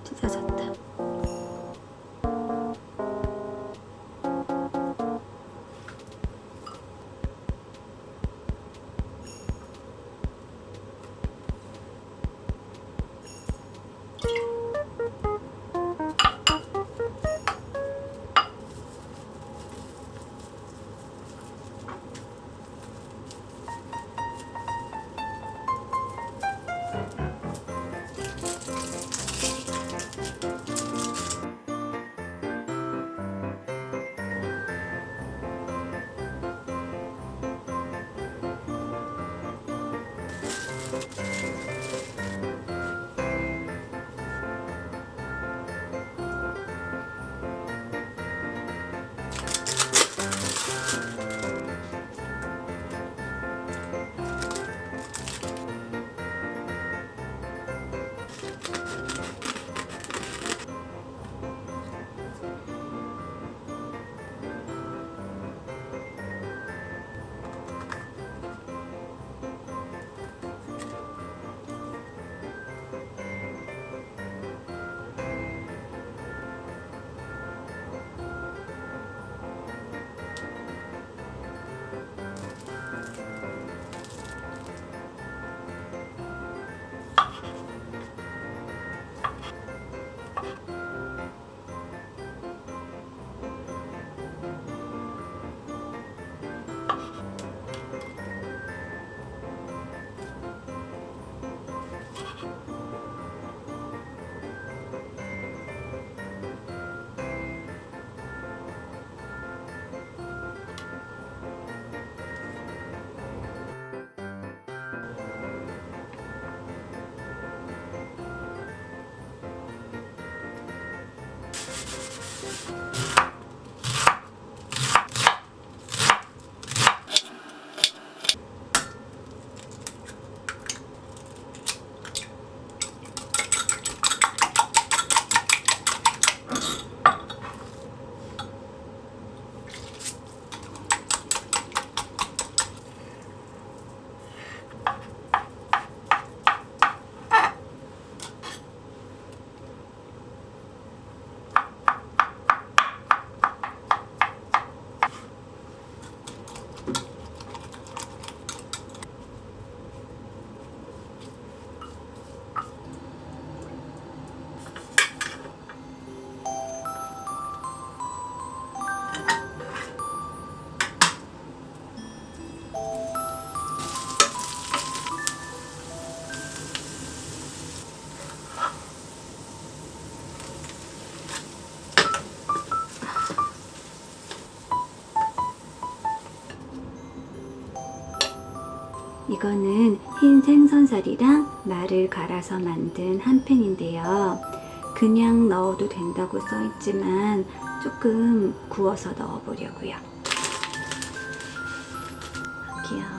찢어졌다. 이거는 흰 생선살이랑 말을 갈아서 만든 한 팬인데요. 그냥 넣어도 된다고 써있지만 조금 구워서 넣어보려고요. 귀여워.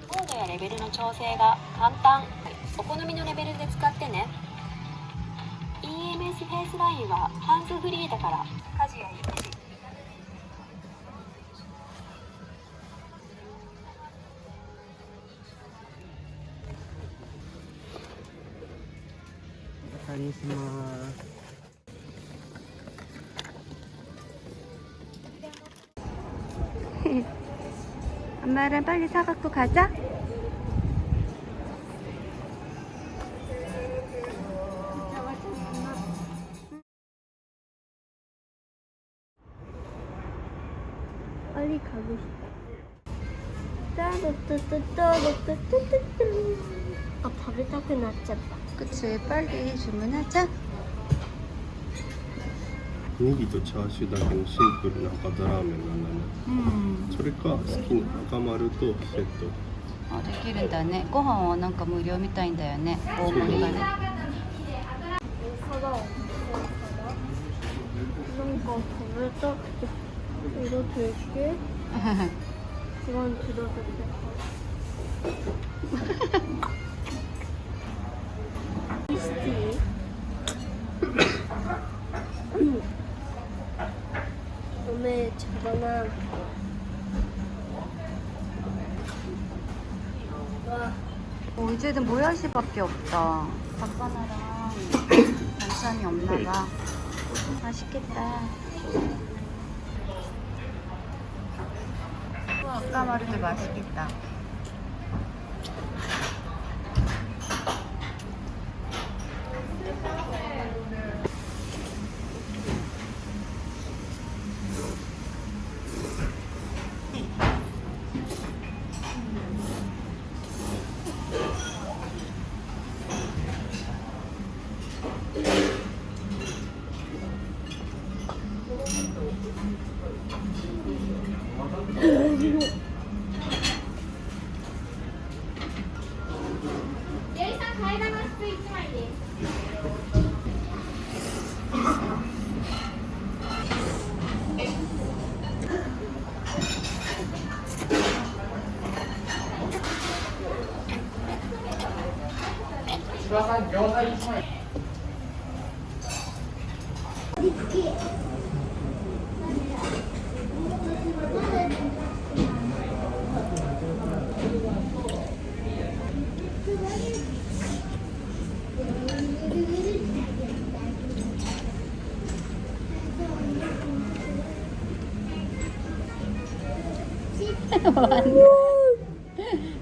高度やレベルの調整が簡単。お好みのレベルで使ってね。 EMS フェイスラインはハンズフリーだから、家事や育児。お借りします。 엄마랑 빨리 사갖고 가자. 빨리 가고 싶다. 따르뚜뚜뚜뚜뚜뚜뚜. 아, 밥이 따고 났잖아. 그치, 빨리 주문하자. ネギとチャーシューだけのシンプルな博多ラーメンなんだね。 それか好きな赤丸とセット。 できるんだね。ご飯はなんか無料みたいんだよね。大盛りがね。 사다 없어. 뭔가 밥을 따고 이거 될게. 이건 들어도 돼. 이스티. 오늘 저거나 와. 이제는 모야시밖에 없다. 닭바나랑 반찬이 없나봐. 맛있겠다. 아까마르도 맛있겠다.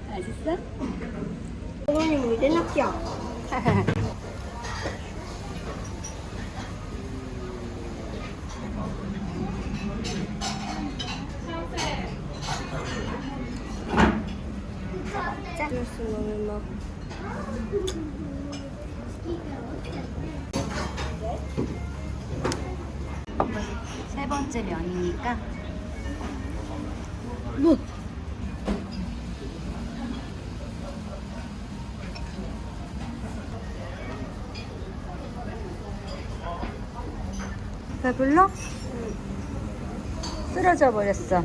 맛있어? 어머니 물에 낚여. 스트레스 너무 막. 세 번째 면이니까. 뭐? 배불러? 쓰러져 버렸어.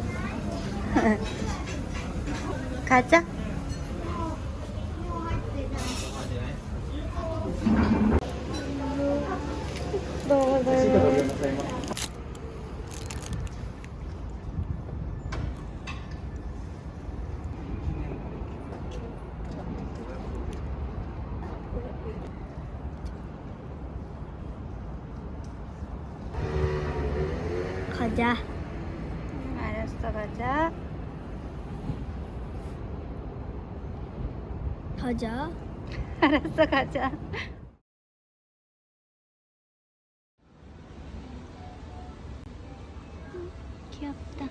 가자. 가자. 알았어, 가자. 가자. 알았어, 가자. 귀엽다.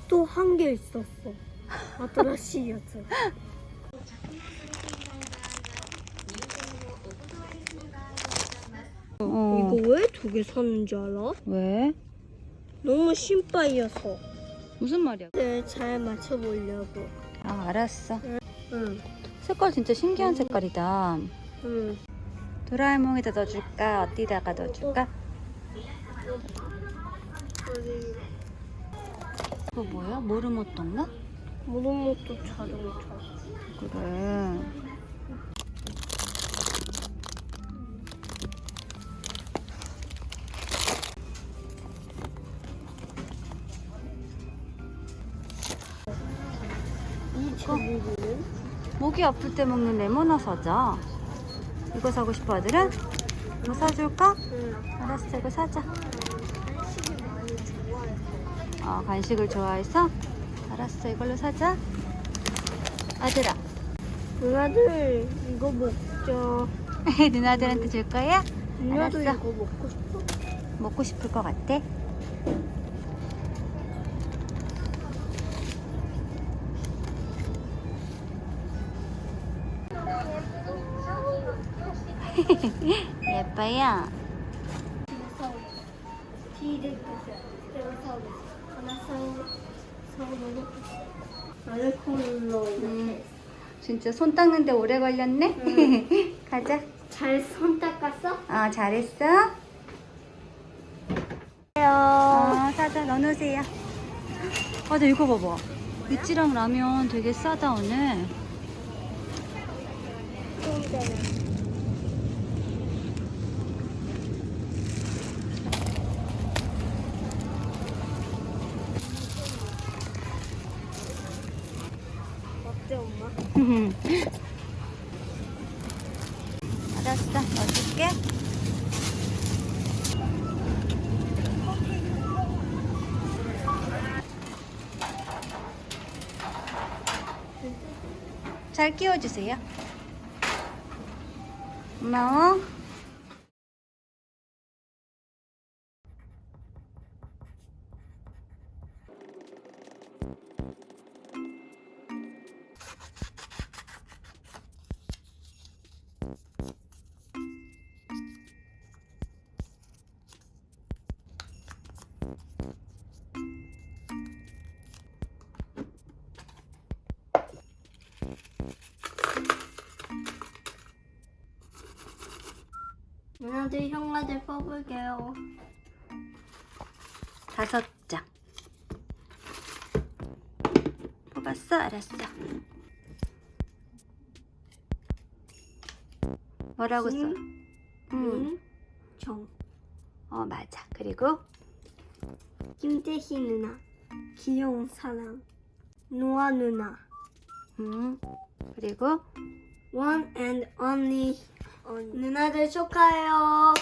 또 한 개 있었어. 新しいやつ. 어. 이거 왜 두 개 샀는 줄 알아? 왜? 너무 신발이어서. 무슨 말이야? 네, 잘 맞춰보려고. 아, 알았어. 응. 색깔 진짜 신기한 색깔이다. 응. 도라에몽에다 넣어줄까? 어디다가 넣어줄까? 그거 뭐야? 모르모토인가? 모노모토 자동차. 그래. 이 제목은? 목이 아플 때 먹는 레모나 사자. 이거 사고 싶어, 아들은? 이거 사줄까? 응. 알았어, 이거 사자. 간식이 많이 좋아해서. 아, 간식을 좋아해서? 알았어, 이걸로 사자. 아들아. 누나들 이거 먹자. 누나들한테 줄 거야? 누나도 알았어. 이거 먹고 싶어? 먹고 싶을 것 같아? 예뻐요. 티렉스, 스테고사우루스, 하나사우루스, 알콜로 이렇게. 진짜 손 닦는데 오래 걸렸네? 가자. 잘 손 닦았어? 아, 잘했어? 사자 넣어놓으세요. 맞아, 이거 봐봐. 유찌랑 라면 되게 싸다, 오늘. 어때 엄마? 알았어, 넣어줄게. 잘 끼워주세요. 고마워. 누나들 형아들 뽑을게요. 5장. 뽑았어? 알았어. 뭐라고 써? 정. 맞아. 그리고 김태희 누나, 귀여운 사랑, 노아 누나, 그리고 one and only 누나들 축하해요.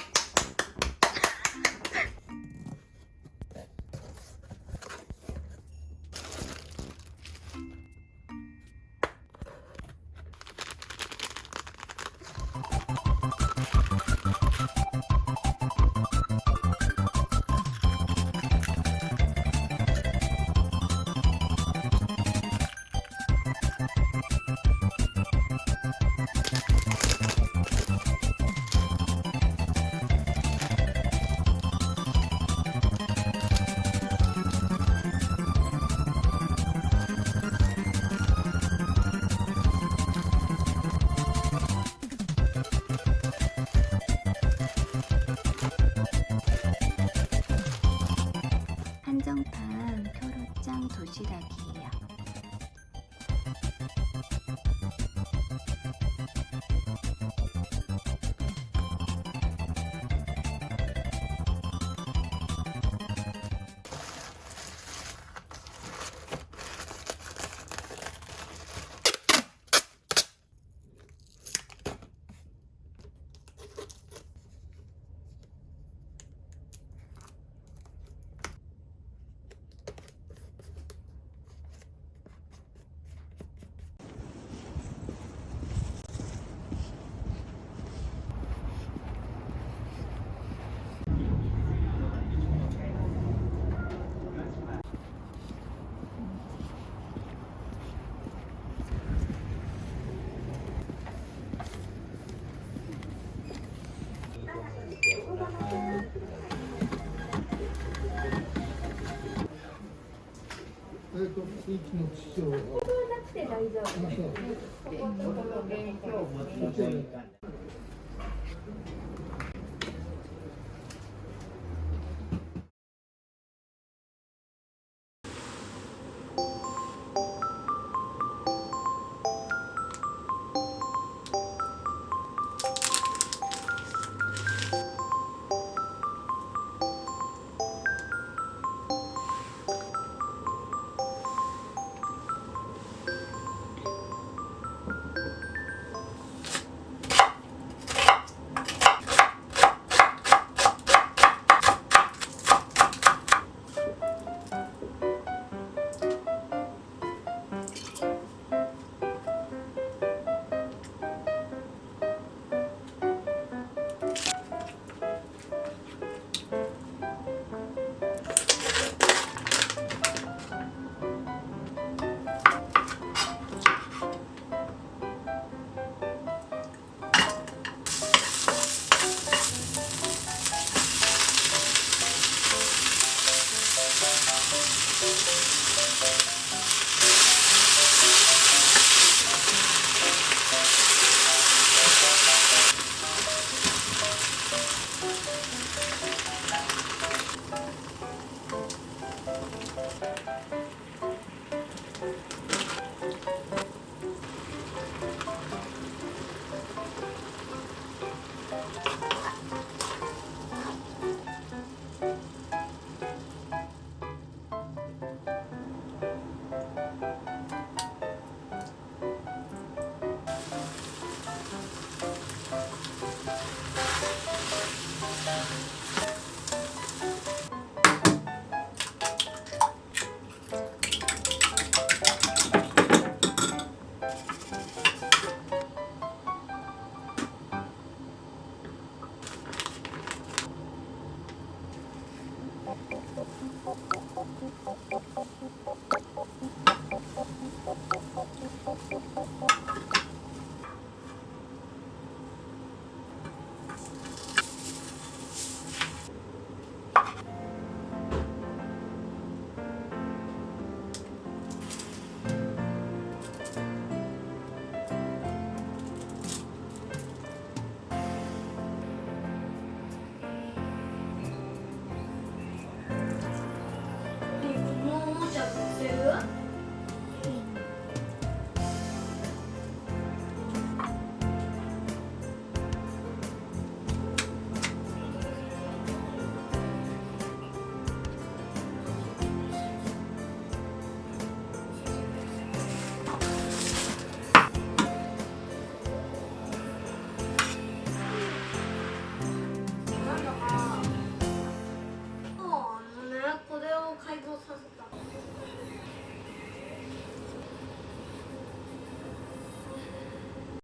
한정판 표로짱 도시락이에요.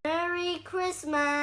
Merry Christmas.